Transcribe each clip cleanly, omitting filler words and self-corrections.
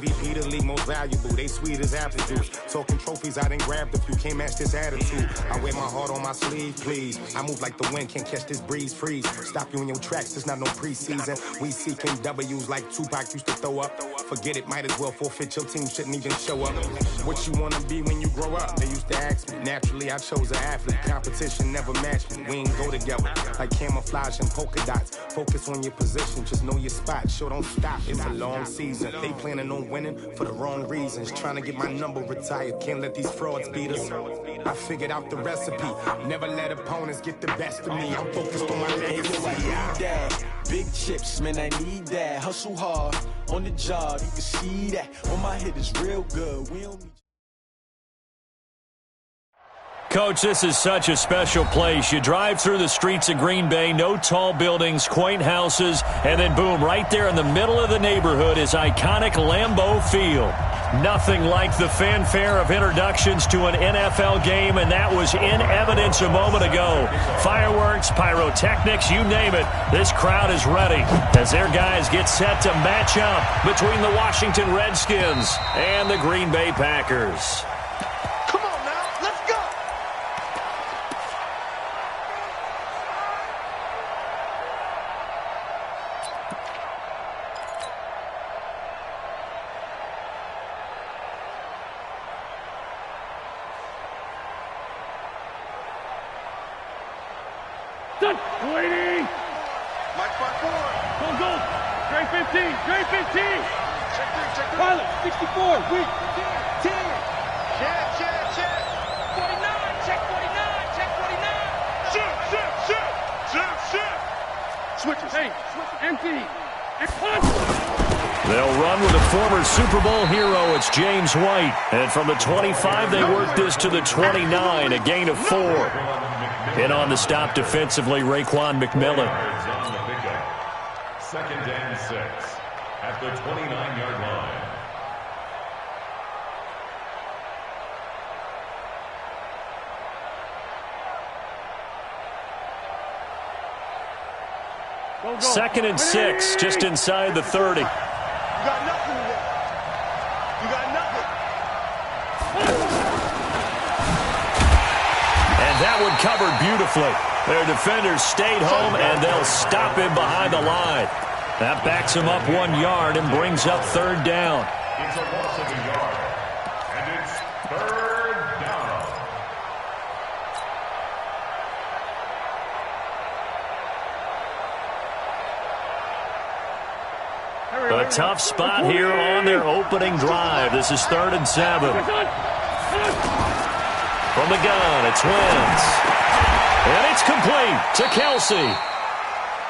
MVP, the league most valuable. They sweet as apple juice. Talking trophies, I done grabbed a few. Can't match this attitude. I wear my heart on my sleeve, please. I move like the wind, can't catch this breeze. Freeze. Stop you in your tracks, it's not no preseason. We seeking W's like Tupac used to throw up. Forget it, might as well forfeit. Your team shouldn't even show up. What you wanna be when you grow up? They used to ask me. Naturally, I chose an athlete. Competition never matched me. We ain't go together like camouflage and polka dots. Focus on your position, just know your spot. Sure, don't stop. It's a long season. They planning on winning for the wrong reasons. Trying to get my number retired. Can't let these frauds beat us. I figured out the recipe. Never let opponents get the best of me. I'm focused on my legacy. Big chips, man, I need that. Hustle hard on the job, you can see that. On my head is real good. We don't need. Coach, this is such a special place. You drive through the streets of Green Bay, no tall buildings, quaint houses, and then boom, right there in the middle of the neighborhood is iconic Lambeau Field. Nothing like the fanfare of introductions to an NFL game, and that was in evidence a moment ago. Fireworks, pyrotechnics, you name it. This crowd is ready as their guys get set to match up between the Washington Redskins and the Green Bay Packers. Waiting. Mike 5-4. Go. Straight 15. Straight 15. Check 3. Pilot 64. Weak. 10. Check. 49. Check 49. Check 49. Shift. Switches. Hey. Empty. And punch. They'll run with a former Super Bowl hero. It's James White. And from the 25, they work this to the 29, a gain of 4. And on the stop defensively, Raekwon McMillan. Second and 6 at the 29-yard line. Second and 6, just inside the 30. You got nothing today. You got nothing. And that one covered beautifully. Their defenders stayed home, and they'll stop him behind the line. That backs him up 1 yard and brings up third down. It's a loss of a yard, and it's third down. A tough spot here on their opening drive. This is 3rd and 7. From the gun, it's Wentz. And it's complete to Kelce.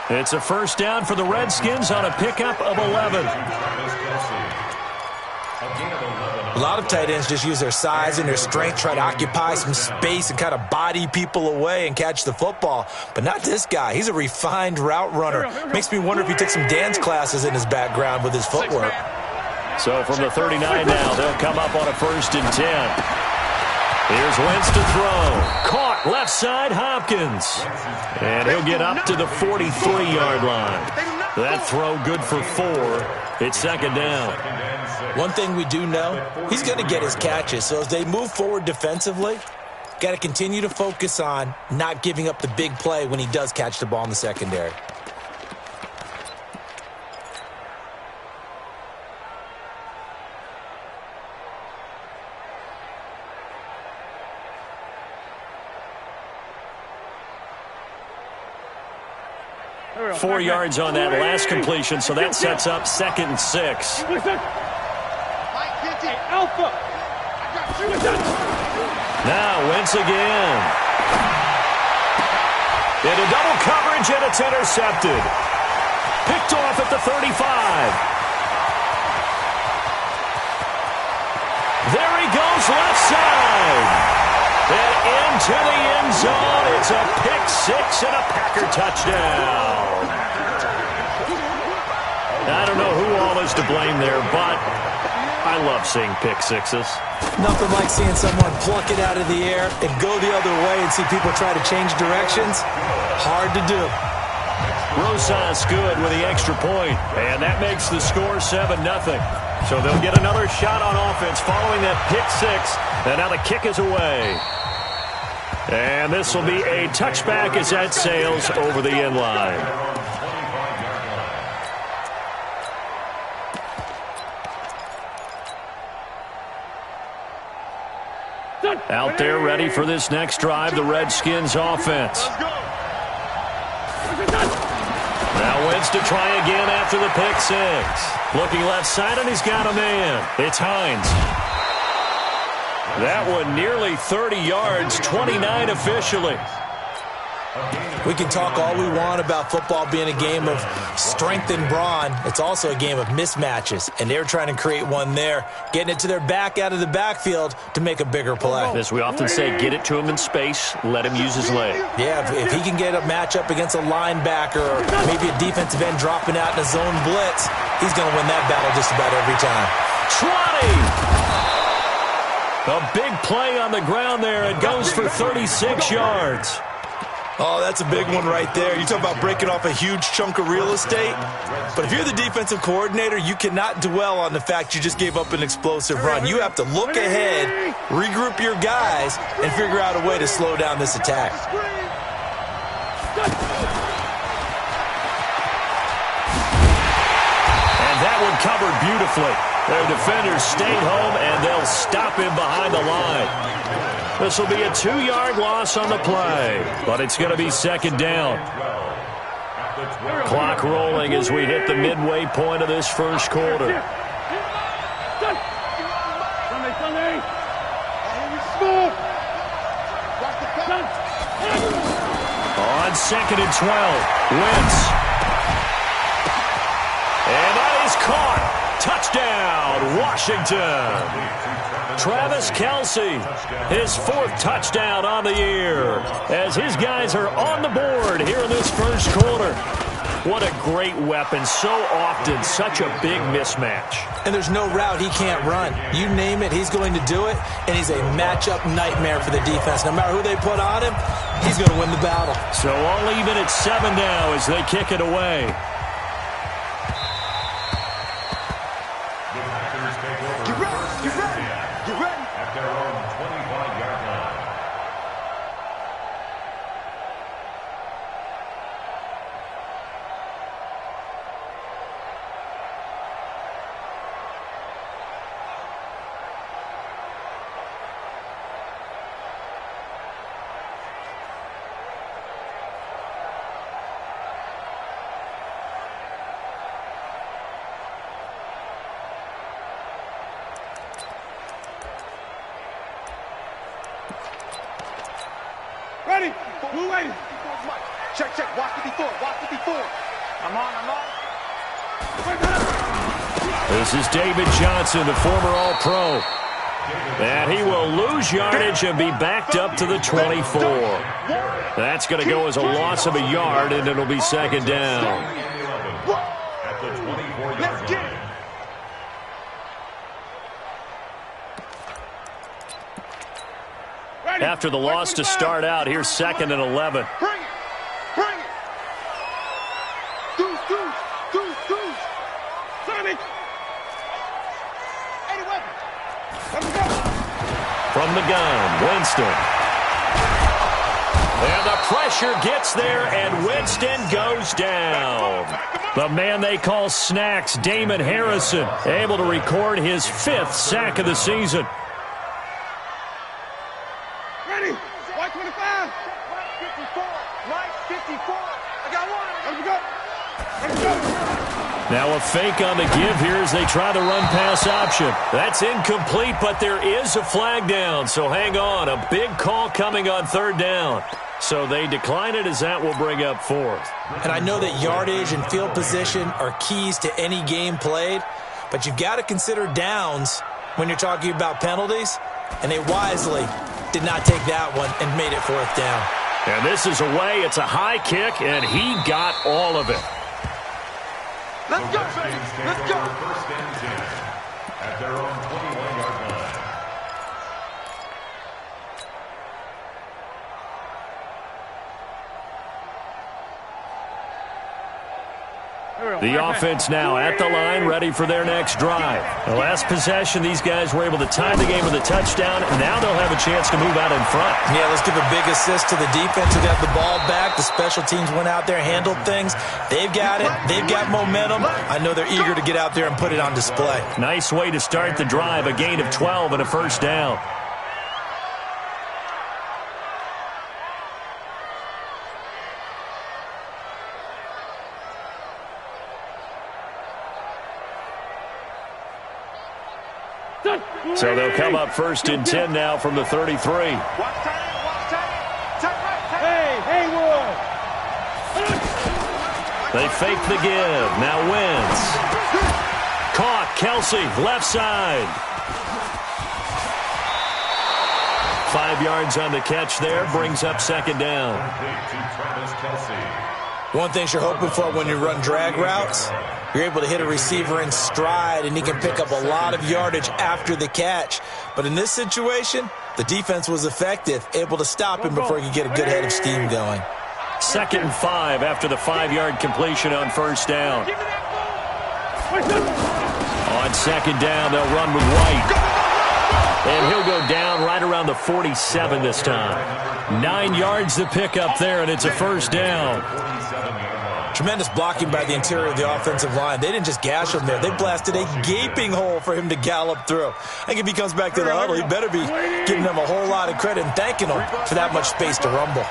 It's a first down for the Redskins on a pickup of 11. A lot of tight ends just use their size and their strength, try to occupy some space and kind of body people away and catch the football. But not this guy. He's a refined route runner. Makes me wonder if he took some dance classes in his background with his footwork. So from the 39 now, they'll come up on a 1st and 10. Here's Wentz to throw. Caught left side, Hopkins. And he'll get up to the 43-yard line. That throw good for 4. It's 2nd down. One thing we do know, he's going to get his catches. So as they move forward defensively, got to continue to focus on not giving up the big play when he does catch the ball in the secondary. Four yards on that last completion, so that sets up 2nd and 6. Now Wentz again. Into double coverage, and it's intercepted. Picked off at the 35. There he goes, left side. And into the end zone. It's a pick 6 and a Packer touchdown. I don't know who all is to blame there, but I love seeing pick 6s. Nothing like seeing someone pluck it out of the air and go the other way and see people try to change directions. Hard to do. Rosas good with the extra point, and that makes the score 7-0. So they'll get another shot on offense following that pick six. And now the kick is away. And this will be a touchback as that sails over the end line. Out there ready for this next drive, the Redskins offense. Now Wentz to try again after the pick six. Looking left side, and he's got a man. It's Hines. That one nearly 30 yards, 29 officially. We can talk all we want about football being a game of strength and brawn. It's also a game of mismatches, and they're trying to create one there, getting it to their back out of the backfield to make a bigger play. As we often say, get it to him in space, let him use his leg. Yeah, if he can get a matchup against a linebacker or maybe a defensive end dropping out in a zone blitz, he's going to win that battle just about every time. A big play on the ground there. It goes for 36 yards. Oh, that's a big one right there. You talk about breaking off a huge chunk of real estate. But if you're the defensive coordinator, you cannot dwell on the fact you just gave up an explosive run. You have to look ahead, regroup your guys, and figure out a way to slow down this attack. And that one covered beautifully. Their defenders stayed home, and they'll stop him behind the line. This will be a 2-yard loss on the play, but it's going to be second down. Clock rolling as we hit the midway point of this first quarter. On second and 12, Wentz. And that is caught. Touchdown, Washington. Travis Kelce, his 4th touchdown on the year, as his guys are on the board here in this first quarter. What a great weapon. So often, such a big mismatch. And there's no route he can't run. You name it, he's going to do it, and he's a matchup nightmare for the defense. No matter who they put on him, he's going to win the battle. So all even at 7 now as they kick it away. Ready? Who waiting? Check, check. Watch 54. Watch 54. I'm on. This is David Johnson, the former All-Pro. And he will lose yardage and be backed up to the 24. That's going to go as a loss of a yard, and it'll be second down. At the 24-yard line. After the loss to start out, here's second and 11. Bring it. Deuce. Sonny. 80 weapons. Let's go. From the gun, Winston. And the pressure gets there, and Winston goes down. The man they call Snacks, Damon Harrison, able to record his 5th sack of the season. Ready? White 25. White 54. I got one. Let's go. Now a fake on the give here as they try the run-pass option. That's incomplete, but there is a flag down, so hang on. A big call coming on 3rd down. So they decline it as that will bring up 4th. And I know that yardage and field position are keys to any game played, but you've got to consider downs when you're talking about penalties, and they wisely did not take that one and made it 4th down. And this is away. It's a high kick, and he got all of it. Let's go. First and 10 at their own 21-yard line. The offense now at the line, ready for their next drive. The last possession, these guys were able to tie the game with a touchdown. Now they'll have a chance to move out in front. Yeah, let's give a big assist to the defense who got the ball back. The special teams went out there, handled things. They've got it. They've got momentum. I know they're eager to get out there and put it on display. Nice way to start the drive, a gain of 12 and a first down. So they'll come up first and 10 now from the 33. Hey, Haywood! They fake the give. Now Wentz. Caught. Kelsey, left side. 5 yards on the catch there. Brings up second down. One thing you're hoping for when you run drag routes, you're able to hit a receiver in stride, and he can pick up a lot of yardage after the catch. But in this situation, the defense was effective, able to stop him before he could get a good head of steam going. 2nd and 5 after the 5-yard completion on first down. On second down, they'll run with White. And he'll go down right around the 47 this time. 9 yards to pick up there, and it's a first down. Tremendous blocking by the interior of the offensive line. They didn't just gash him there. They blasted a gaping hole for him to gallop through. I think if he comes back to the huddle, he better be giving them a whole lot of credit and thanking them for that much space to rumble.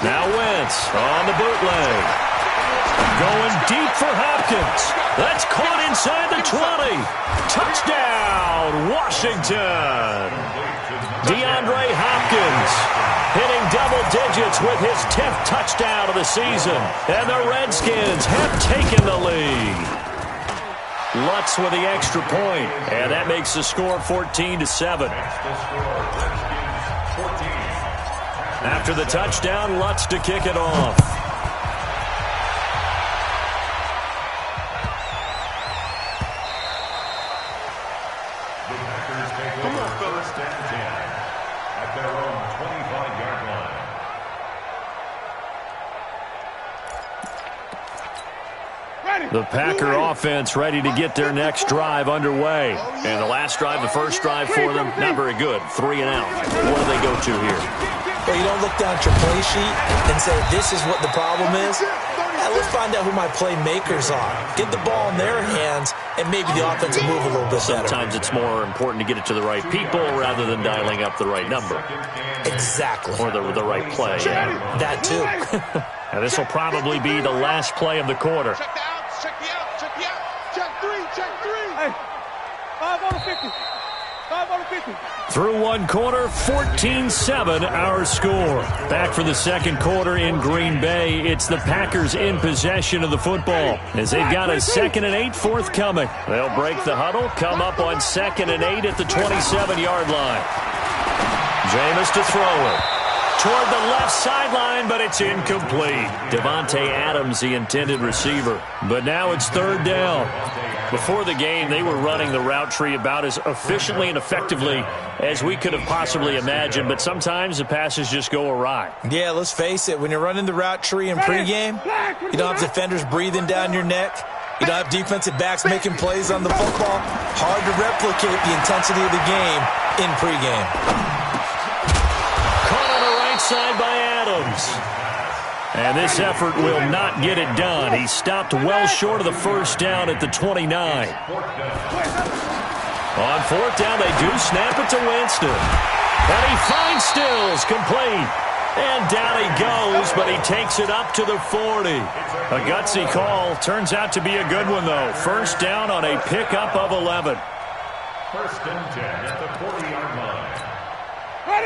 Now Wentz on the bootleg. Going deep for Hopkins. That's caught inside the 20. Touchdown, Washington. DeAndre Hopkins hitting double digits with his 10th touchdown of the season. And the Redskins have taken the lead. Lutz with the extra point. And that makes the score 14-7. After the touchdown, Lutz to kick it off. The Packer offense ready to get their next drive underway. And the last drive, the first drive for them, not very good. 3 and out. What do they go to here? Well, you don't look down at your play sheet and say, this is what the problem is. Let's find out who my playmakers are. Get the ball in their hands, and maybe the offense will move a little bit better. Sometimes it's more important to get it to the right people rather than dialing up the right number. Exactly. Or the right play. That too. Now this will probably be the last play of the quarter. Check me out. Check 3. Hey, 5 on the 50. 5 on the 50. Through one quarter, 14-7 our score. Back for the second quarter in Green Bay. It's the Packers in possession of the football as they've got a 2nd and 8 forthcoming. They'll break the huddle, come up on 2nd and 8 at the 27-yard line. Jameis to throw it. Toward the left sideline, but it's incomplete. Devontae Adams, the intended receiver. But now it's 3rd down. Before the game, they were running the route tree about as efficiently and effectively as we could have possibly imagined, but sometimes the passes just go awry. Yeah, let's face it. When you're running the route tree in pregame, you don't have defenders breathing down your neck. You don't have defensive backs making plays on the football. Hard to replicate the intensity of the game in pregame. Side by Adams. And this effort will not get it done. He stopped well short of the first down at the 29. On 4th down, they do snap it to Winston. And he finds Stills, complete. And down he goes, but he takes it up to the 40. A gutsy call. Turns out to be a good one, though. First down on a pickup of 11. 1st and 10 at the 40-yard line.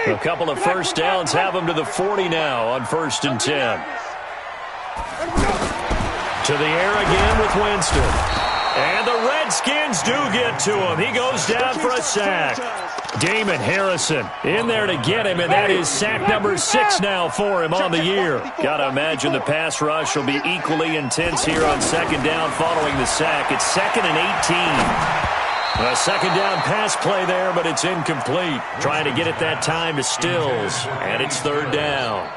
A couple of first downs have him to the 40 now on 1st and 10. To the air again with Winston. And the Redskins do get to him. He goes down for a sack. Damon Harrison in there to get him, and that is sack number 6 now for him on the year. Got to imagine the pass rush will be equally intense here on 2nd down following the sack. It's 2nd and 18. A second down pass play there, but it's incomplete. Trying to get it that time to Stills, and it's third down.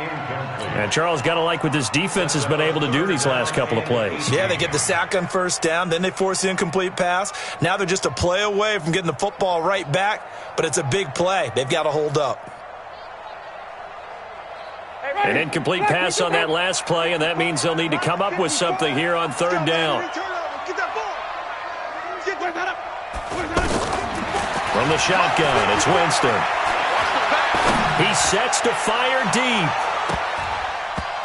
And Charles, got to like what this defense has been able to do these last couple of plays. Yeah, they get the sack on first down, then they force the incomplete pass. Now they're just a play away from getting the football right back, but it's a big play. They've got to hold up. An incomplete pass on that last play, and that means they'll need to come up with something here on third down. From the shotgun, it's Winston. He sets to fire deep.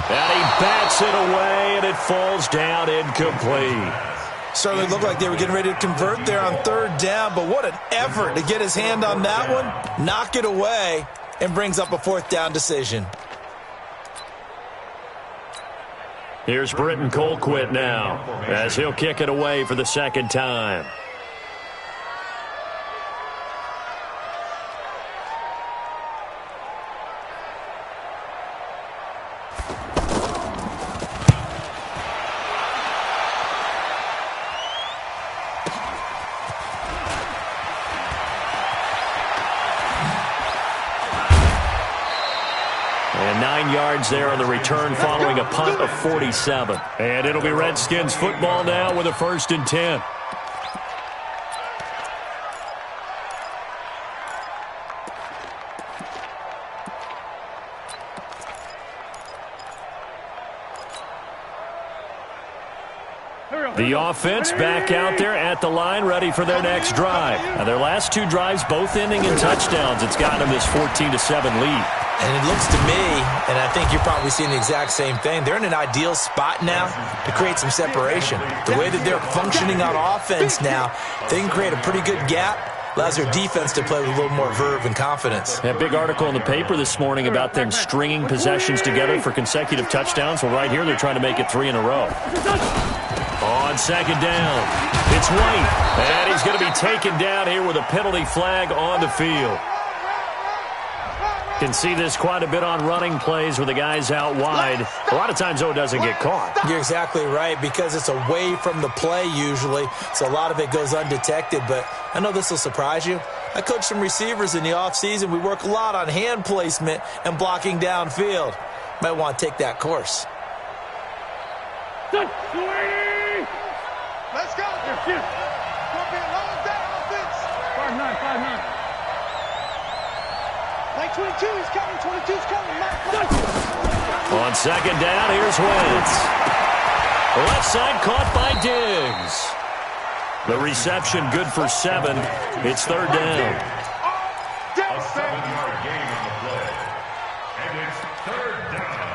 And he bats it away, and it falls down incomplete. Certainly looked like they were getting ready to convert there on third down, but what an effort to get his hand on that one, knock it away, and brings up a fourth down decision. Here's Britton Colquitt now, as he'll kick it away for the second time. And 9 yards there on the return following a punt of 47. And it'll be Redskins football now with a 1st and 10. The offense back out there at the line, ready for their next drive. Now, their last 2 drives both ending in touchdowns. It's gotten them this 14-7 lead. And it looks to me, and I think you're probably seeing the exact same thing, they're in an ideal spot now to create some separation. The way that they're functioning on offense now, they can create a pretty good gap. Allows their defense to play with a little more verve and confidence. That big article in the paper this morning about them stringing possessions together for consecutive touchdowns. Well, right here, they're trying to make it 3 in a row. On second down, it's White, and he's going to be taken down here with a penalty flag on the field. Can see this quite a bit on running plays where the guy's out wide. A lot of times, though, it doesn't get caught. You're exactly right, because it's away from the play usually, so a lot of it goes undetected. But I know this will surprise you. I coach some receivers in the offseason. We work a lot on hand placement and blocking downfield. Might want to take that course. Let's go. Gonna be a long day offense. 5-9. Like 22, he's coming. 22's coming. On second down, here's Wentz. Left side caught by Diggs. The reception good for 7. It's third down. A 7-yard gain on the play. And it's third down.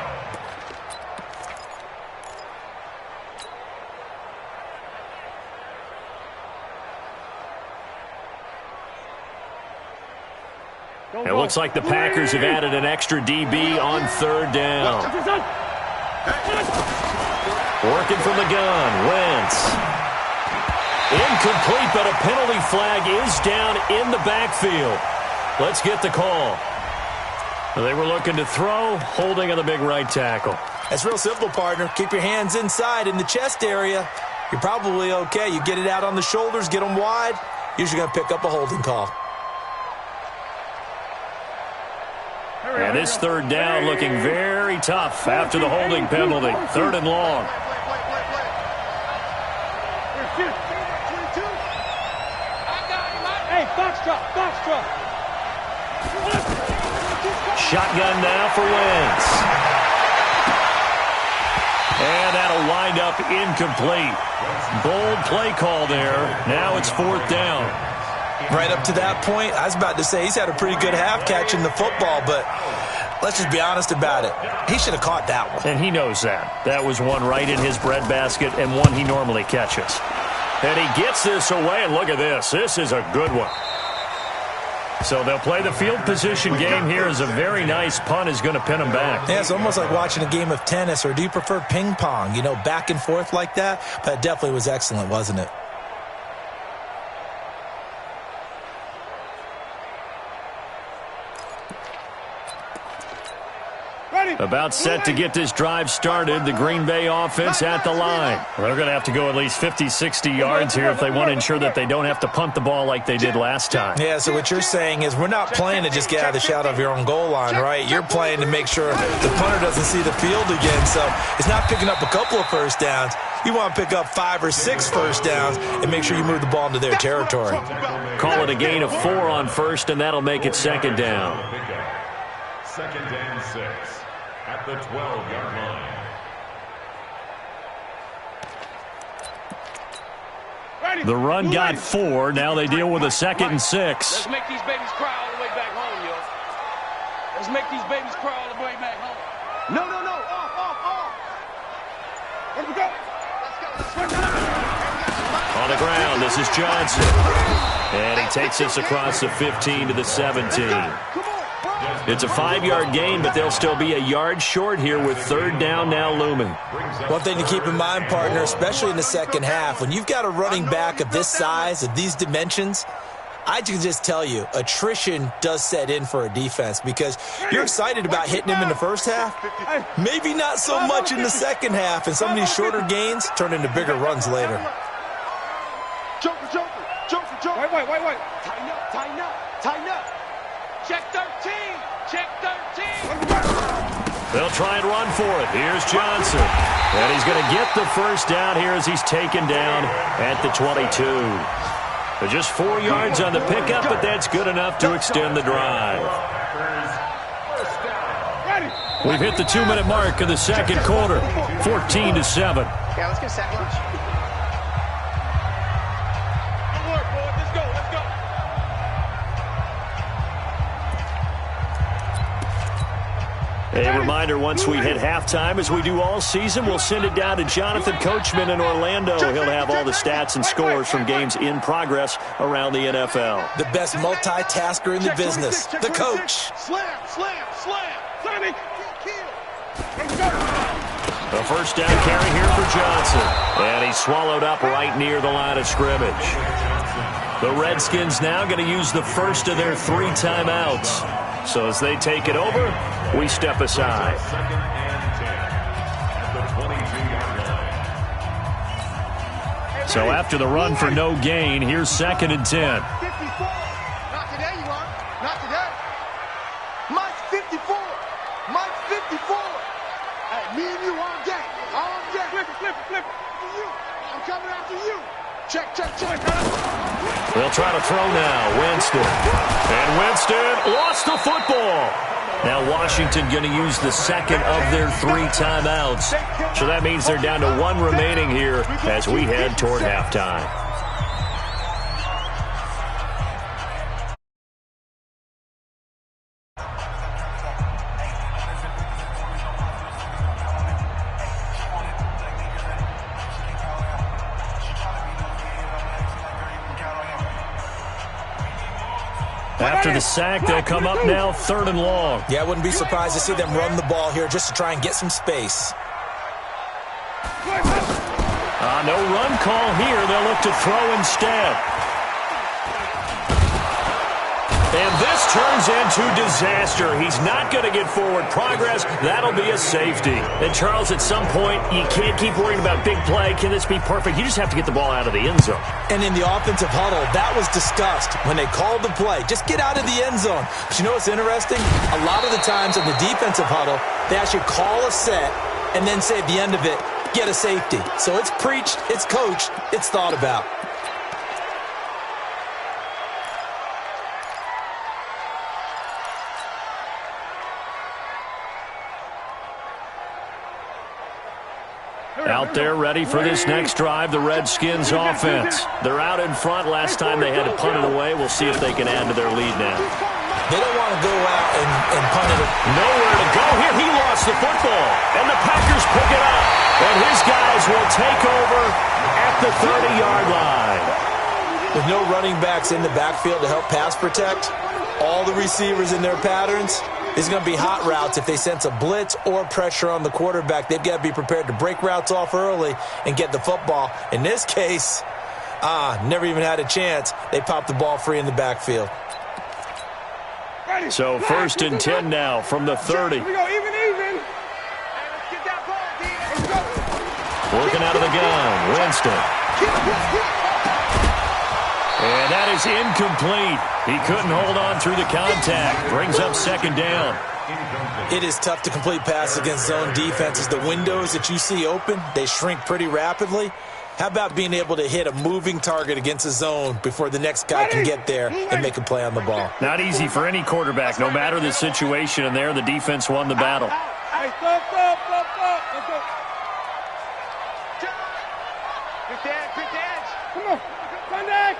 It looks like the Packers have added an extra DB on third down. Working from the gun, Wentz. Incomplete, but a penalty flag is down in the backfield. Let's get the call. They were looking to throw, holding on the big right tackle. That's real simple, partner. Keep your hands inside in the chest area. You're probably okay. You get it out on the shoulders, get them wide. Usually going to pick up a holding call. And this third down looking very tough after the holding penalty. 3rd and long. Hey, box drop. Shotgun now for Wentz. And that'll wind up incomplete. Bold play call there. Now it's 4th down. Right up to that point, I was about to say he's had a pretty good half catching the football, but let's just be honest about it. He should have caught that one. And he knows that. That was one right in his breadbasket and one he normally catches. And he gets this away, and look at this. This is a good one. So they'll play the field position game here as a very nice punt is going to pin him back. Yeah, it's almost like watching a game of tennis, or do you prefer ping pong? You know, back and forth like that? But it definitely was excellent, wasn't it? About set to get this drive started. The Green Bay offense at the line. They're going to have to go at least 50, 60 yards here if they want to ensure that they don't have to punt the ball like they did last time. Yeah, so what you're saying is we're not playing to just get out of the shadow of your own goal line, right? You're playing to make sure the punter doesn't see the field again. So it's not picking up a couple of first downs. You want to pick up 5 or 6 first downs and make sure you move the ball into their territory. Call it a gain of 4 on first, and that'll make it second down. Second and 6 at the 12-yard line. The run got 4. Now they deal with a second and 6. Let's make these babies cry all the way back home, yo. Let's make these babies cry all the way back home. No. Off. Here we go. On the ground, this is Johnson. And he takes us across the 15 to the 17. It's a 5-yard gain, but they'll still be a yard short here with third down now looming. One thing to keep in mind, partner, especially in the second half, when you've got a running back of this size, of these dimensions, I can just tell you, attrition does set in for a defense because you're excited about hitting him in the first half. Maybe not so much in the second half, and some of these shorter gains turn into bigger runs later. Joker. Wait. Tighten up. Check 13. They'll try and run for it. Here's Johnson. And he's going to get the first down here as he's taken down at the 22. But just 4 yards on the pickup, but that's good enough to extend the drive. We've hit the 2-minute mark of the second quarter, 14 to 7. Yeah, let's get sack lunch. Good work, boy. Let's go. A reminder, once we hit halftime, as we do all season, we'll send it down to Jonathan Coachman in Orlando. He'll have all the stats and scores from games in progress around the NFL. The best multitasker in the business, the coach. Slam. Sonny, kill. A first down carry here for Johnson. And he's swallowed up right near the line of scrimmage. The Redskins now going to use the first of their 3 timeouts. So as they take it over, we step aside. Second and 10 at the 22-yard line. So after the run for no gain, here's second and 10. 54. Not today, you are. Not today. Mike's 54. Hey, me and you all day. Flip it. I'm coming after you. Check. They'll try to throw now. Winston. And Winston lost the football. Now Washington going to use the second of their 3 timeouts. So that means they're down to 1 remaining here as we head toward halftime. After the sack, they'll come up now 3rd and long. Yeah, I wouldn't be surprised to see them run the ball here just to try and get some space. No run call here. They'll look to throw instead. And this turns into disaster. He's not going to get forward progress. That'll be a safety. And, Charles, at some point, you can't keep worrying about big play. Can this be perfect? You just have to get the ball out of the end zone. And in the offensive huddle, that was discussed when they called the play. Just get out of the end zone. But you know what's interesting? A lot of the times in the defensive huddle, they actually call a set and then say at the end of it, get a safety. So it's preached, it's coached, it's thought about. Out there ready for this next drive, the Redskins offense. They're out in front. Last time they had to punt it away. We'll see if they can add to their lead now. They don't want to go out and punt it. Nowhere to go here. He lost the football. And the Packers pick it up. And his guys will take over at the 30-yard line. With no running backs in the backfield to help pass protect, all the receivers in their patterns, it's going to be hot routes. If they sense a blitz or pressure on the quarterback, they've got to be prepared to break routes off early and get the football. In this case, never even had a chance. They popped the ball free in the backfield. So 1st and 10 now from the 30. Here we go, even. Working out of the gun, Winston. And that is incomplete. He couldn't hold on through the contact. Brings up second down. It is tough to complete passes against zone defenses. The windows that you see open, they shrink pretty rapidly. How about being able to hit a moving target against a zone before the next guy can get there and make a play on the ball? Not easy for any quarterback, no matter the situation. And there, the defense won the battle. Hey, stop. Let's go. Pick the edge. Come on. Contact.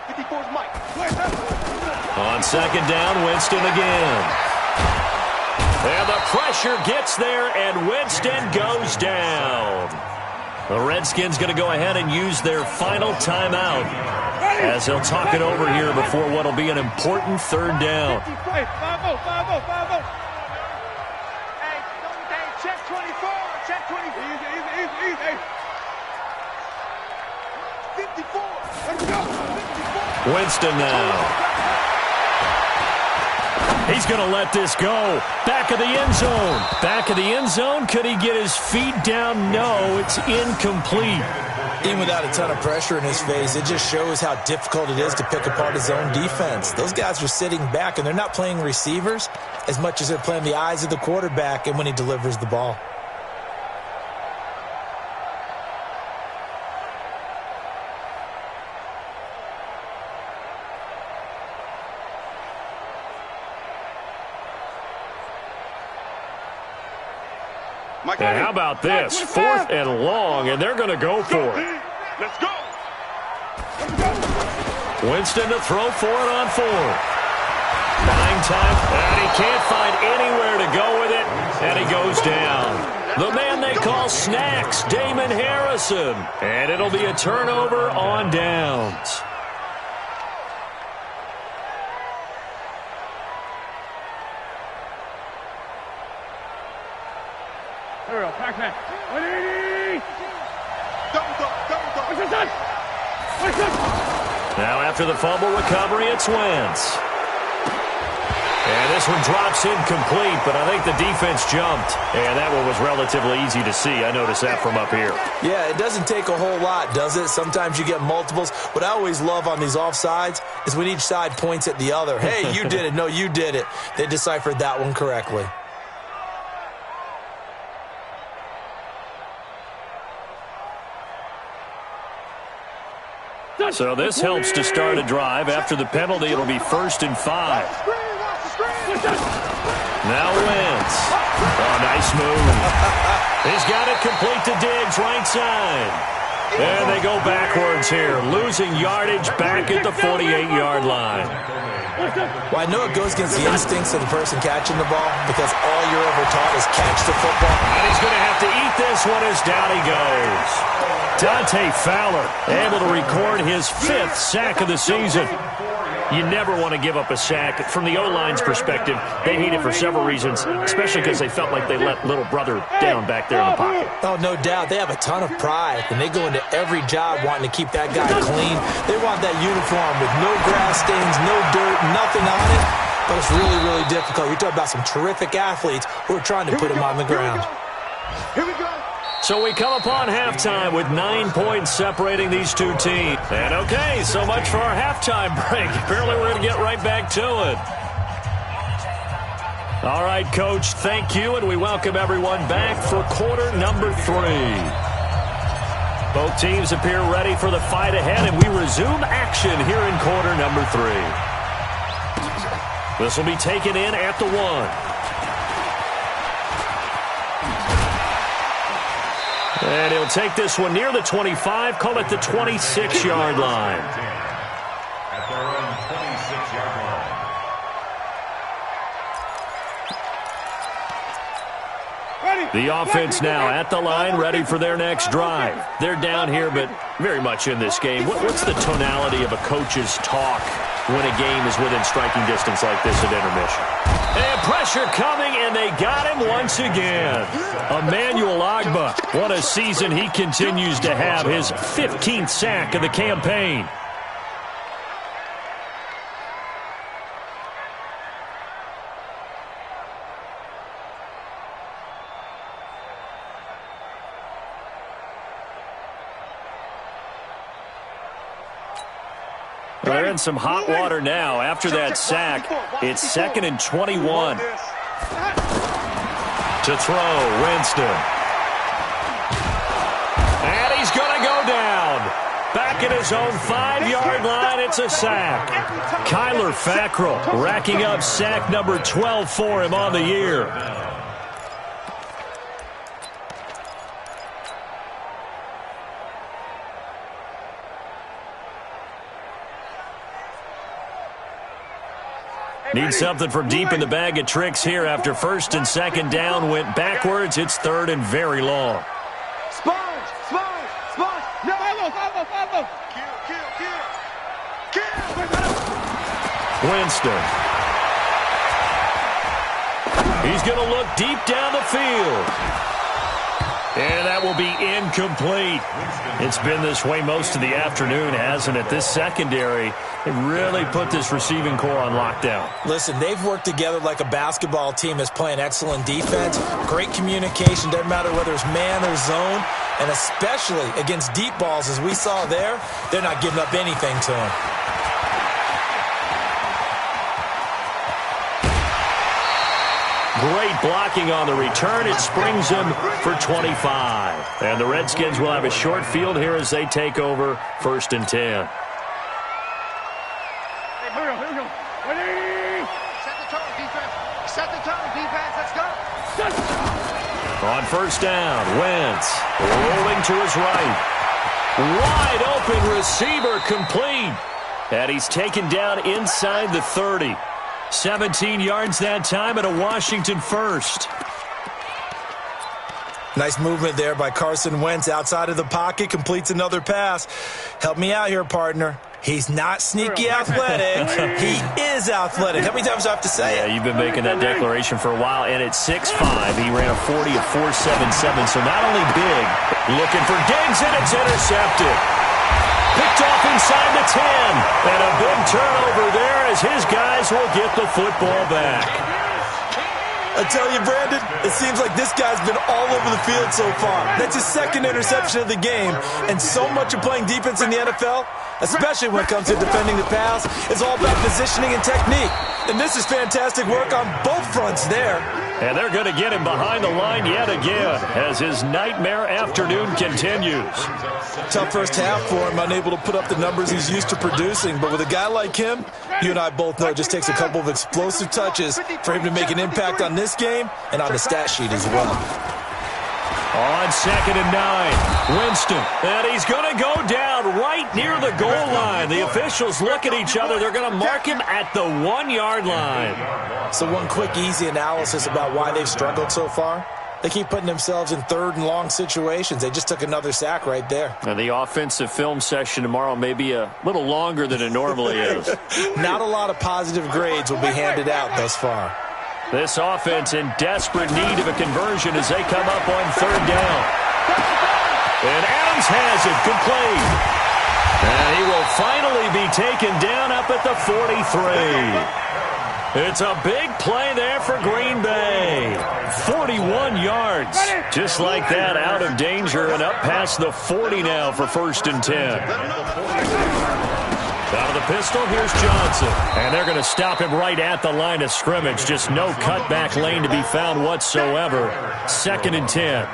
54's Mike. On second down, Winston again. And the pressure gets there, and Winston goes down. The Redskins going to go ahead and use their final timeout as they'll talk it over here before what will be an important third down. 5-0. Hey, check 24. Check 24. Easy. 54. Let's go. 54. Winston now. He's going to let this go. Back of the end zone. Back of the end zone. Could he get his feet down? No, it's incomplete. Even without a ton of pressure in his face, it just shows how difficult it is to pick apart his own defense. Those guys are sitting back, and they're not playing receivers as much as they're playing the eyes of the quarterback and when he delivers the ball. And how about this? 4th and long, and they're going to go for it. Let's go. Winston to throw for it on 4th. Buying time, and he can't find anywhere to go with it, and he goes down. The man they call Snacks, Damon Harrison. And it'll be a turnover on downs. Here we go, Pac-Man. 180! Double. Now after the fumble recovery, it's Wentz. And this one drops incomplete, but I think the defense jumped. And that one was relatively easy to see. I noticed that from up here. Yeah, it doesn't take a whole lot, does it? Sometimes you get multiples. What I always love on these offsides is when each side points at the other. Hey, you did it. No, you did it. They deciphered that one correctly. So this helps to start a drive. After the penalty, it'll be 1st and 5. Now Wentz. Oh, nice move. He's got it complete to Diggs, right side. And they go backwards here, losing yardage back at the 48-yard line. Well, I know it goes against the instincts of the person catching the ball because all you're ever taught is catch the football. And he's going to have to eat this one as down he goes. Dante Fowler able to record his 5th sack of the season. You never want to give up a sack. From the O-line's perspective, they hate it for several reasons, especially because they felt like they let little brother down back there in the pocket. Oh, no doubt. They have a ton of pride, and they go into every job wanting to keep that guy clean. They want that uniform with no grass stains, no dirt, nothing on it. But it's really, really difficult. You're talking about some terrific athletes who are trying to put him on the ground. Here we go. So we come upon halftime with 9 points separating these two teams. And okay, so much for our halftime break. Apparently we're going to get right back to it. All right, Coach, thank you, and we welcome everyone back for quarter number 3. Both teams appear ready for the fight ahead, and we resume action here in quarter number 3. This will be taken in at the 1. And he'll take this one near the 25, call it the 26-yard line. At their own 26-yard line. The offense now at the line, ready for their next drive. They're down here, but very much in this game. What's the tonality of a coach's talk when a game is within striking distance like this at intermission? And pressure coming, and they got him once again. Emmanuel Ogbah, what a season he continues to have, his 15th sack of the campaign. They're in some hot water now. After that sack, it's 2nd and 21. To throw, Winston. And he's going to go down. Back at his own 5-yard line, it's a sack. Kyler Fackrell racking up sack number 12 for him on the year. Need something from deep in the bag of tricks here after 1st and 2nd down went backwards. It's 3rd and very long. Sponge! No! Kill! Winston. He's going to look deep down the field. And that will be incomplete. It's been this way most of the afternoon, hasn't it? This secondary, they really put this receiving core on lockdown. Listen, they've worked together like a basketball team that's playing excellent defense. Great communication, doesn't matter whether it's man or zone. And especially against deep balls, as we saw there, they're not giving up anything to them. Great blocking on the return. It springs him for 25. And the Redskins will have a short field here as they take over 1st and 10. Hey, here we go. Ready? Set the tone, defense. Let's go. On 1st down, Wentz rolling to his right. Wide open receiver complete. And he's taken down inside the 30. 17 yards that time, and a Washington first. Nice movement there by Carson Wentz outside of the pocket, completes another pass. Help me out here, partner. He's not sneaky athletic. He is athletic. How many times do I have to say it? Yeah, you've been making that declaration for a while, and at 6'5", he ran a 40 of 4.77, so not only big, looking for Diggs, and it's intercepted. Picked off inside the 10, and a big turnover there as his guys will get the football back. I tell you, Brandon, it seems like this guy's been all over the field so far. That's his 2nd interception of the game, and so much of playing defense in the NFL, especially when it comes to defending the pass, is all about positioning and technique. And this is fantastic work on both fronts there. And they're going to get him behind the line yet again as his nightmare afternoon continues. Tough first half for him, unable to put up the numbers he's used to producing. But with a guy like him, you and I both know it just takes a couple of explosive touches for him to make an impact on this game and on the stat sheet as well. On 2nd and 9, Winston, and he's going to go down right near the goal line. The officials look at each other. They're going to mark him at the 1-yard line. So one quick, easy analysis about why they've struggled so far. They keep putting themselves in 3rd and long situations. They just took another sack right there. And the offensive film session tomorrow may be a little longer than it normally is. Not a lot of positive grades will be handed out thus far. This offense in desperate need of a conversion as they come up on 3rd down. And Adams has it complete. And he will finally be taken down up at the 43. It's a big play there for Green Bay. 41 yards. Just like that, out of danger and up past the 40 now for 1st and 10. Out of the pistol, here's Johnson. And they're going to stop him right at the line of scrimmage. Just no cutback lane to be found whatsoever. 2nd and 10.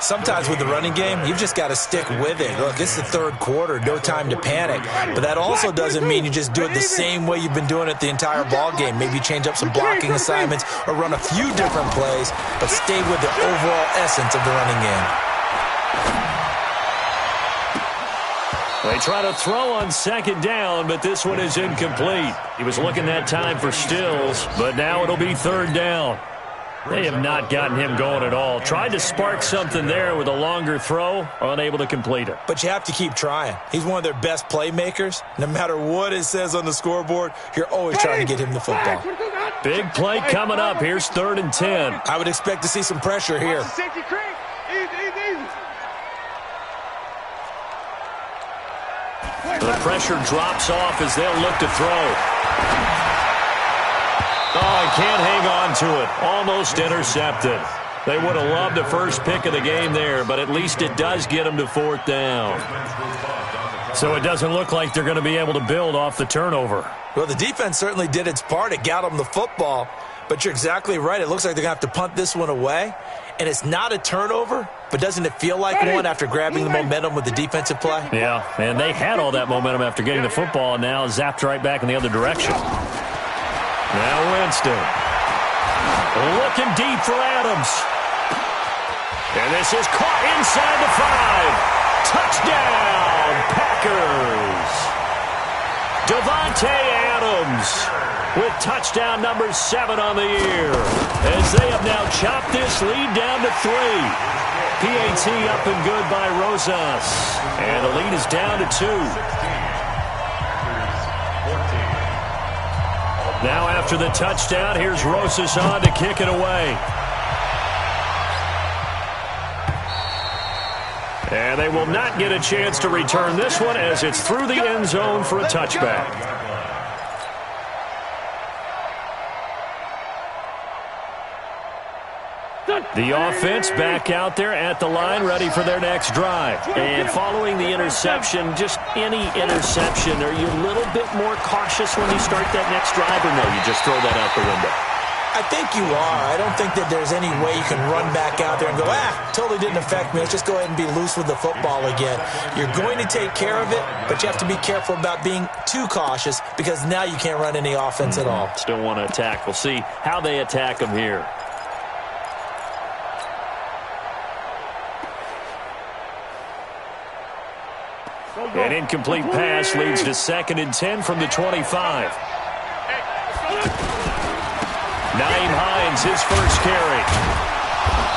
Sometimes with the running game, you've just got to stick with it. Look, it's the 3rd quarter, no time to panic. But that also doesn't mean you just do it the same way you've been doing it the entire ball game. Maybe change up some blocking assignments or run a few different plays, but stay with the overall essence of the running game. They try to throw on 2nd down, but this one is incomplete. He was looking that time for Stills, but now it'll be 3rd down. They have not gotten him going at all. Tried to spark something there with a longer throw, unable to complete it. But you have to keep trying. He's one of their best playmakers. No matter what it says on the scoreboard, you're always trying to get him the football. Big play coming up. Here's 3rd and 10. I would expect to see some pressure here. The pressure drops off as they'll look to throw. Oh, he can't hang on to it. Almost intercepted. They would have loved the first pick of the game there, but at least it does get him to 4th down. So it doesn't look like they're going to be able to build off the turnover. Well, the defense certainly did its part. It got them the football. But you're exactly right. It looks like they're going to have to punt this one away. And it's not a turnover, but doesn't it feel like one after grabbing the momentum with the defensive play? Yeah, and they had all that momentum after getting the football, and now zapped right back in the other direction. Now Winston. Looking deep for Adams. And this is caught inside the 5. Touchdown, Packers. Devontae Adams with touchdown number 7 on the year, as they have now chopped this lead down to 3. PAT up and good by Rosas, and the lead is down to 2. Now after the touchdown, here's Rosas on to kick it away. And they will not get a chance to return this one, as it's through the end zone for a touchback. The offense back out there at the line, ready for their next drive. And following the interception, just any interception, are you a little bit more cautious when you start that next drive, or no, you just throw that out the window? I think you are. I don't think that there's any way you can run back out there and go, totally didn't affect me. Let's just go ahead and be loose with the football again. You're going to take care of it, but you have to be careful about being too cautious, because now you can't run any offense at all. Still want to attack. We'll see how they attack them here. An incomplete pass leads to 2nd and 10 from the 25. Naeem Hines, his first carry.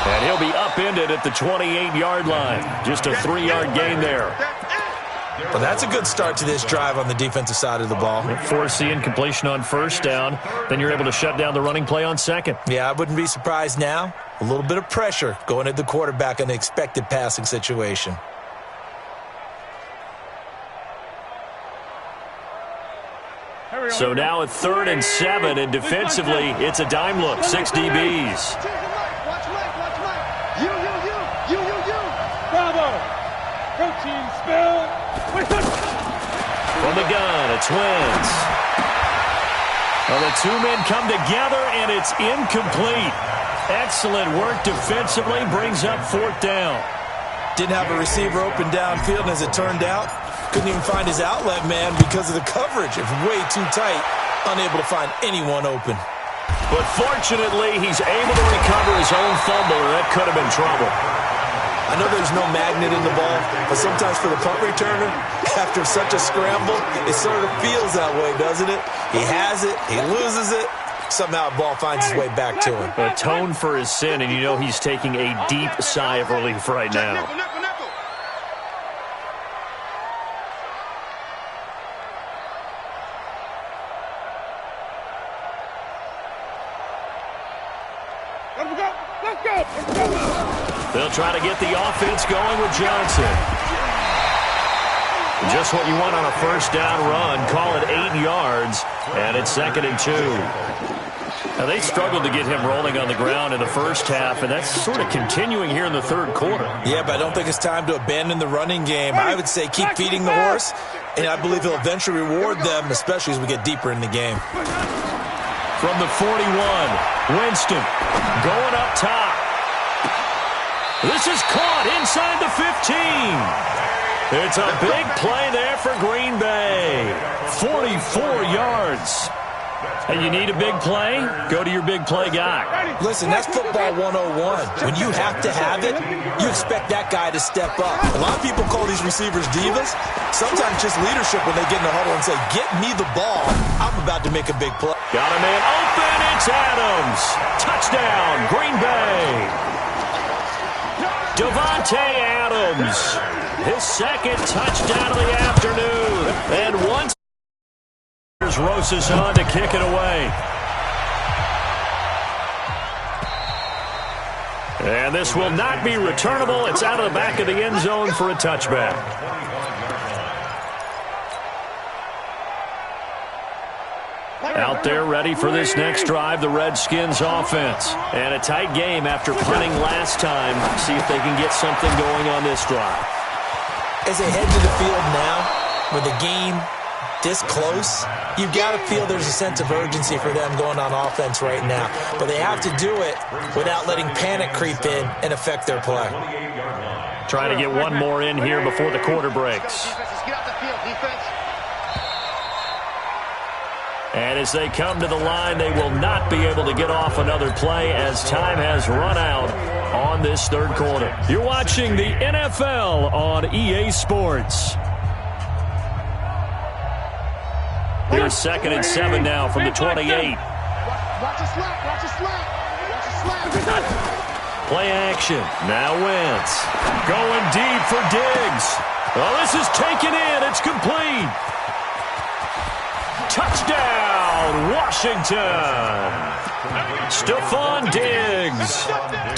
And he'll be upended at the 28-yard line. Just a 3-yard gain there. Well, that's a good start to this drive on the defensive side of the ball. Force the incompletion on first down. Then you're able to shut down the running play on 2nd. Yeah, I wouldn't be surprised now. A little bit of pressure going at the quarterback in an expected passing situation. So now at 3rd and 7, and defensively, it's a dime look. 6 DBs. Bravo. Protein spill. From the gun, it's Wentz. Well, the 2 men come together, and it's incomplete. Excellent work defensively, brings up 4th down. Didn't have a receiver open downfield, and as it turned out, couldn't even find his outlet man because of the coverage. It's way too tight, unable to find anyone open. But fortunately, he's able to recover his own fumble, or that could have been trouble. I know there's no magnet in the ball, but sometimes for the punt returner, after such a scramble, it sort of feels that way, doesn't it? He has it, he loses it, somehow the ball finds its way back to him. Atone for his sin, and you know he's taking a deep sigh of relief right now. They'll try to get the offense going with Johnson. Just what you want on a first down run. Call it 8 yards, and it's 2nd and 2. Now, they struggled to get him rolling on the ground in the first half, and that's sort of continuing here in the 3rd quarter. Yeah, but I don't think it's time to abandon the running game. I would say keep feeding the horse, and I believe he'll eventually reward them, especially as we get deeper in the game. From the 41, Winston going up top. This is caught inside the 15. It's a big play there for Green Bay. 44 yards. And you need a big play? Go to your big play guy. Listen, that's football 101. When you have to have it, you expect that guy to step up. A lot of people call these receivers divas. Sometimes just leadership when they get in the huddle and say, get me the ball. I'm about to make a big play. Got a man open. It's Adams. Touchdown, Green Bay. Devontae Adams. His 2nd touchdown of the afternoon. And once there's Rosas on to kick it away. And this will not be returnable. It's out of the back of the end zone for a touchback. Out there ready for this next drive, the Redskins offense. And a tight game after punting last time. See if they can get something going on this drive. As they head to the field now, with a game this close, you've got to feel there's a sense of urgency for them going on offense right now. But they have to do it without letting panic creep in and affect their play. Trying to get one more in here before the quarter breaks. And as they come to the line, they will not be able to get off another play as time has run out on this third quarter. You're watching the NFL on EA Sports. Here's 2nd and 7 now from the 28. Watch a slap, watch a slap. Watch a slap. Play action. Now Wentz. Going deep for Diggs. Oh, this is taken in. It's complete. Touchdown, Washington. Stephon Diggs.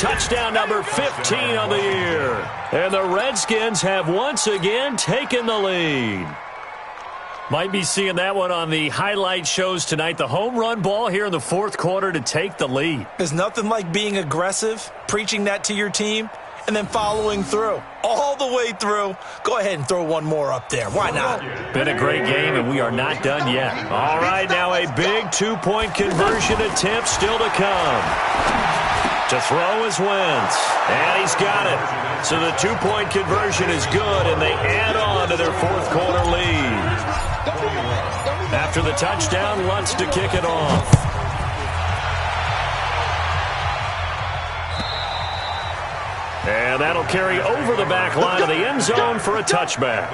Touchdown number 15 on the year. And the Redskins have once again taken the lead. Might be seeing that one on the highlight shows tonight. The home run ball here in the fourth quarter to take the lead. There's nothing like being aggressive, preaching that to your team, and then following through. All the way through. Go ahead and throw one more up there. Why not? Been a great game, and we are not done yet. All right, now a big two-point conversion attempt still to come. To throw is Wentz, and he's got it. So the two-point conversion is good, and they add on to their fourth quarter lead. After the touchdown, Lutz to kick it off. And that'll carry over the back line of the end zone for a touchback.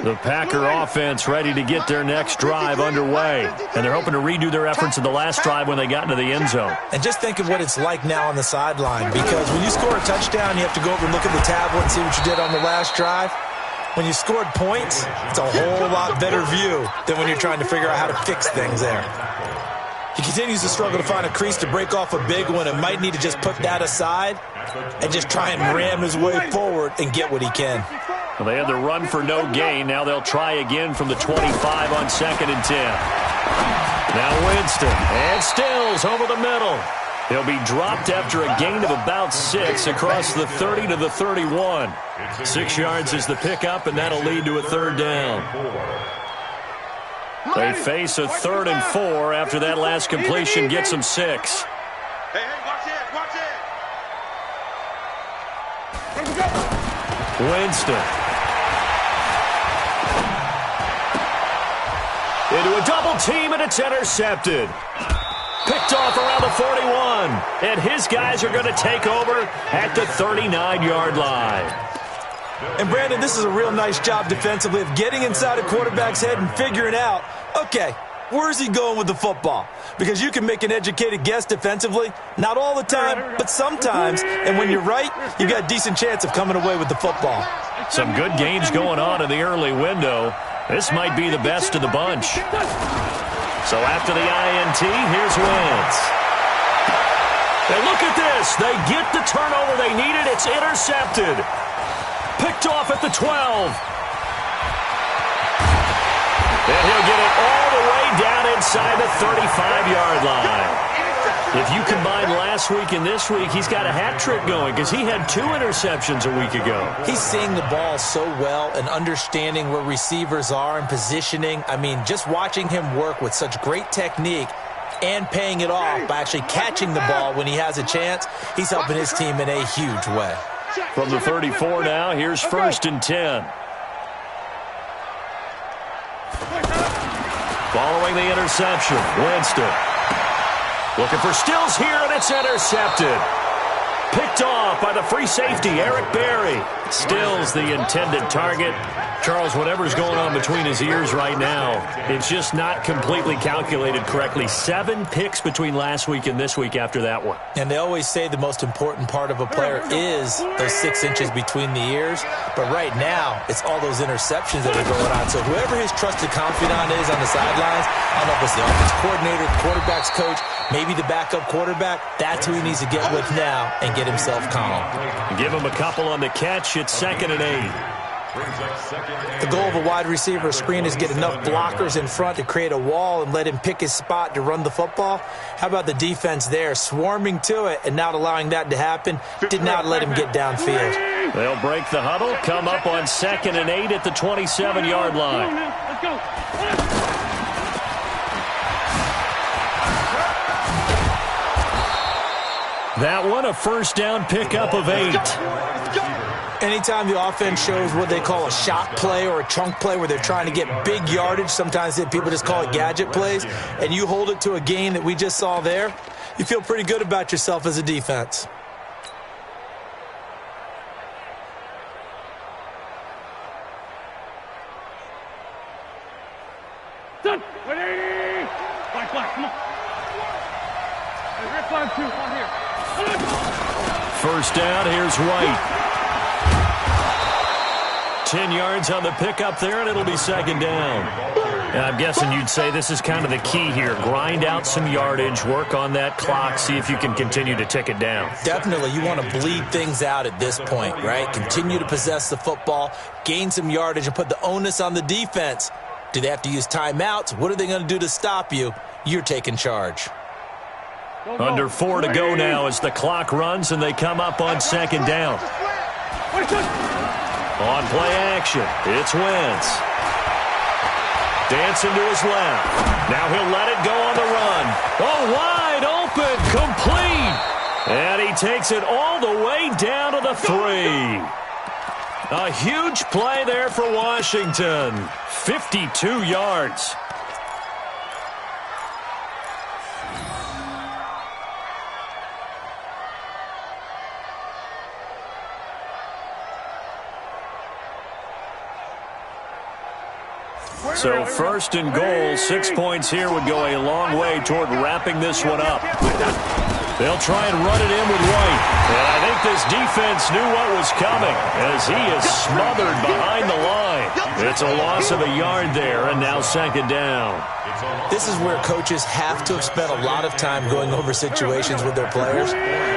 The Packer offense ready to get their next drive underway. And they're hoping to redo their efforts in the last drive when they got into the end zone. And just think of what it's like now on the sideline. Because when you score a touchdown, you have to go over and look at the tablet and see what you did on the last drive. When you scored points, it's a whole lot better view than when you're trying to figure out how to fix things there. He continues to struggle to find a crease to break off a big one and might need to just put that aside and just try and ram his way forward and get what he can. Well, they had the run for no gain. Now they'll try again from the 25 on 2nd and 10. Now Winston and Stills over the middle. He'll be dropped after a gain of about 6 across the 30 to the 31. 6 yards is the pickup, and that'll lead to a third down. They face a 3rd and 4 after that last completion gets them 6. Hey, watch it. Winston. Into a double team, and it's intercepted. Picked off around the 41. And his guys are going to take over at the 39-yard line. And, Brandon, this is a real nice job defensively of getting inside a quarterback's head and figuring out, okay, where's he going with the football? Because you can make an educated guess defensively. Not all the time, but sometimes. And when you're right, you've got a decent chance of coming away with the football. Some good games going on in the early window. This might be the best of the bunch. So after the INT, here's Wentz. And look at this. They get the turnover they needed. It's intercepted. Picked off at the 12. And he'll get it all the way down inside the 35-yard line. If you combine last week and this week, he's got a hat trick going because he had 2 interceptions a week ago. He's seeing the ball so well and understanding where receivers are and positioning. I mean, just watching him work with such great technique and paying it off by actually catching the ball when he has a chance, he's helping his team in a huge way. From the 34 now, here's 1st and 10. Following the interception, Winston. Looking for Stills here, and it's intercepted. Picked off by the free safety, Eric Berry. Stills the intended target. Charles, whatever's going on between his ears right now, it's just not completely calculated correctly. 7 picks between last week and this week after that one. And they always say the most important part of a player is those 6 inches between the ears. But right now, it's all those interceptions that are going on. So whoever his trusted confidant is on the sidelines, I don't know if it's the offense coordinator, the quarterback's coach, maybe the backup quarterback, that's who he needs to get with now and get himself calm. Give him a couple on the catch. It's 2nd and 8. The goal of a wide receiver screen is get enough blockers in front to create a wall and let him pick his spot to run the football. How about the defense there, swarming to it and not allowing that to happen? Did not let him get downfield. They'll break the huddle, come up on 2nd and 8 at the 27-yard line. Let's go. That one, a first down pickup of 8. Anytime the offense shows what they call a shot play or a chunk play where they're trying to get big yardage, sometimes people just call it gadget plays, and you hold it to a gain that we just saw there, you feel pretty good about yourself as a defense. Done. Ready. Black, come on. Hey, red flag 2, on here. First down, here's White. 10 yards on the pickup there, and it'll be 2nd down. And I'm guessing you'd say this is kind of the key here. Grind out some yardage, work on that clock, see if you can continue to tick it down. Definitely. You want to bleed things out at this point, right? Continue to possess the football, gain some yardage, and put the onus on the defense. Do they have to use timeouts? What are they going to do to stop you? You're taking charge. Under 4 to go now as the clock runs, and they come up on 2nd down. On play action, it's Wentz. Dancing to his left. Now he'll let it go on the run. Oh, wide open, complete. And he takes it all the way down to the 3. A huge play there for Washington. 52 yards. So 1st and goal, 6 points here would go a long way toward wrapping this one up. They'll try and run it in with White. And I think this defense knew what was coming as he is smothered behind the line. It's a loss of a yard there, and now 2nd down. This is where coaches have to have spent a lot of time going over situations with their players,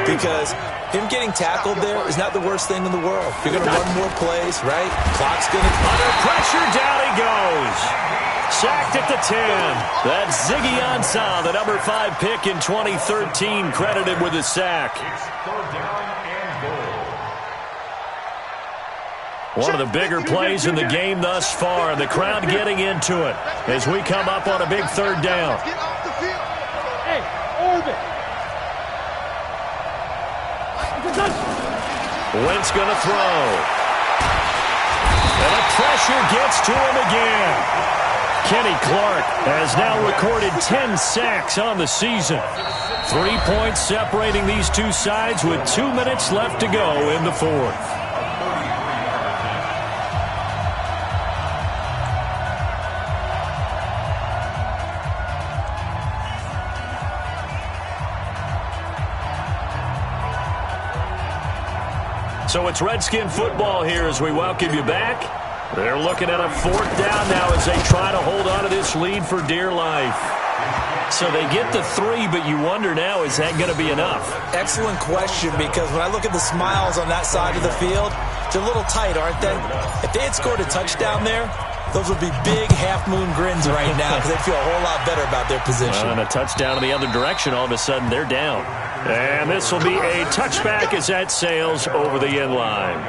because him getting tackled there is not the worst thing in the world. You're going to run more plays, right? Clock's going to... Under pressure, down he goes. Sacked at the 10. That's Ziggy Ansah, the number 5 pick in 2013, credited with a sack. One of the bigger plays in the game thus far, and the crowd getting into it as we come up on a big 3rd down. Hey, orbit. Wentz going to throw. And the pressure gets to him again. Kenny Clark has now recorded 10 sacks on the season. 3 points separating these two sides with 2 minutes left to go in the 4th. So it's Redskin football here as we welcome you back. They're looking at a 4th down now as they try to hold on to this lead for dear life. So they get the 3, but you wonder now, is that going to be enough? Excellent question, because when I look at the smiles on that side of the field, they're a little tight, aren't they? If they had scored a touchdown there, those would be big half-moon grins right now because they'd feel a whole lot better about their position. And a touchdown in the other direction, all of a sudden they're down. And this will be a touchback as that sails over the end line.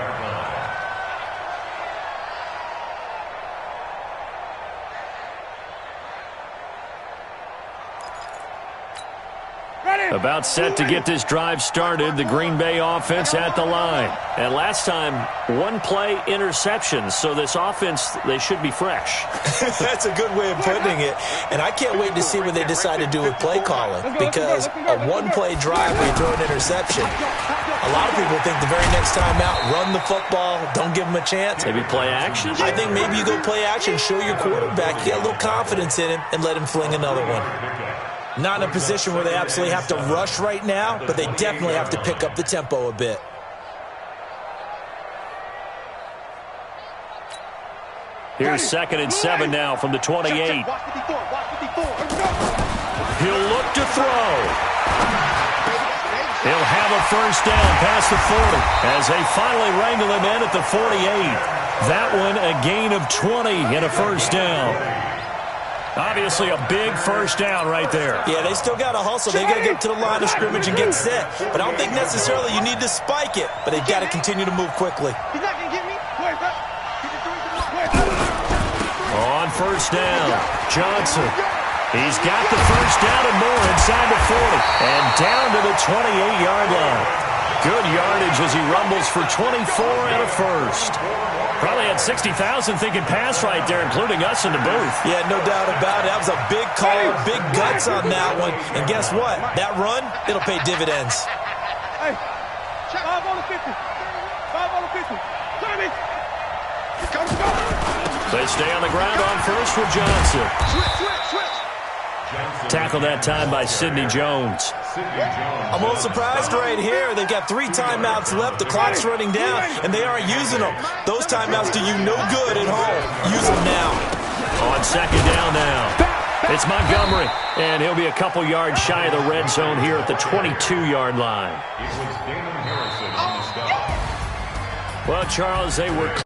About set to get this drive started, the Green Bay offense at the line. And last time, 1-play interception, so this offense, they should be fresh. That's a good way of putting it. And I can't wait to see what they decide to do with play calling, because a 1-play drive where you throw an interception, a lot of people think the very next time out, run the football, don't give them a chance. Maybe play action? I think maybe you go play action, show your quarterback, you get a little confidence in him, and let him fling another one. Not in a position where they absolutely have to rush right now, but they definitely have to pick up the tempo a bit. Here's 2nd and 7 now from the 28. He'll look to throw. He'll have a first down past the 40 as they finally wrangle him in at the 48. That one a gain of 20 and a first down. Obviously a big first down right there. Yeah, they still got to hustle. They got to get to the line of scrimmage and get set. But I don't think necessarily you need to spike it, but they've got to continue to move quickly. He's not going to get me. On first down, Johnson. He's got the first down and more inside the 40 and down to the 28-yard line. Good yardage as he rumbles for 24 and a first. Probably had 60,000 thinking pass right there, including us in the booth. Yeah, no doubt about it. That was a big call, big guts on that one. And guess what? That run, it'll pay dividends. Hey, 5 on the 50. 5 on the 50. Clear me. They stay on the ground on first with Johnson. Switch. Tackled that time by Sidney Jones. I'm a little surprised right here. They've got 3 timeouts left. The clock's running down, and they aren't using them. Those timeouts do you no good at home. Use them now. On second down now. It's Montgomery, and he'll be a couple yards shy of the red zone here at the 22-yard line. Well, Charles, they were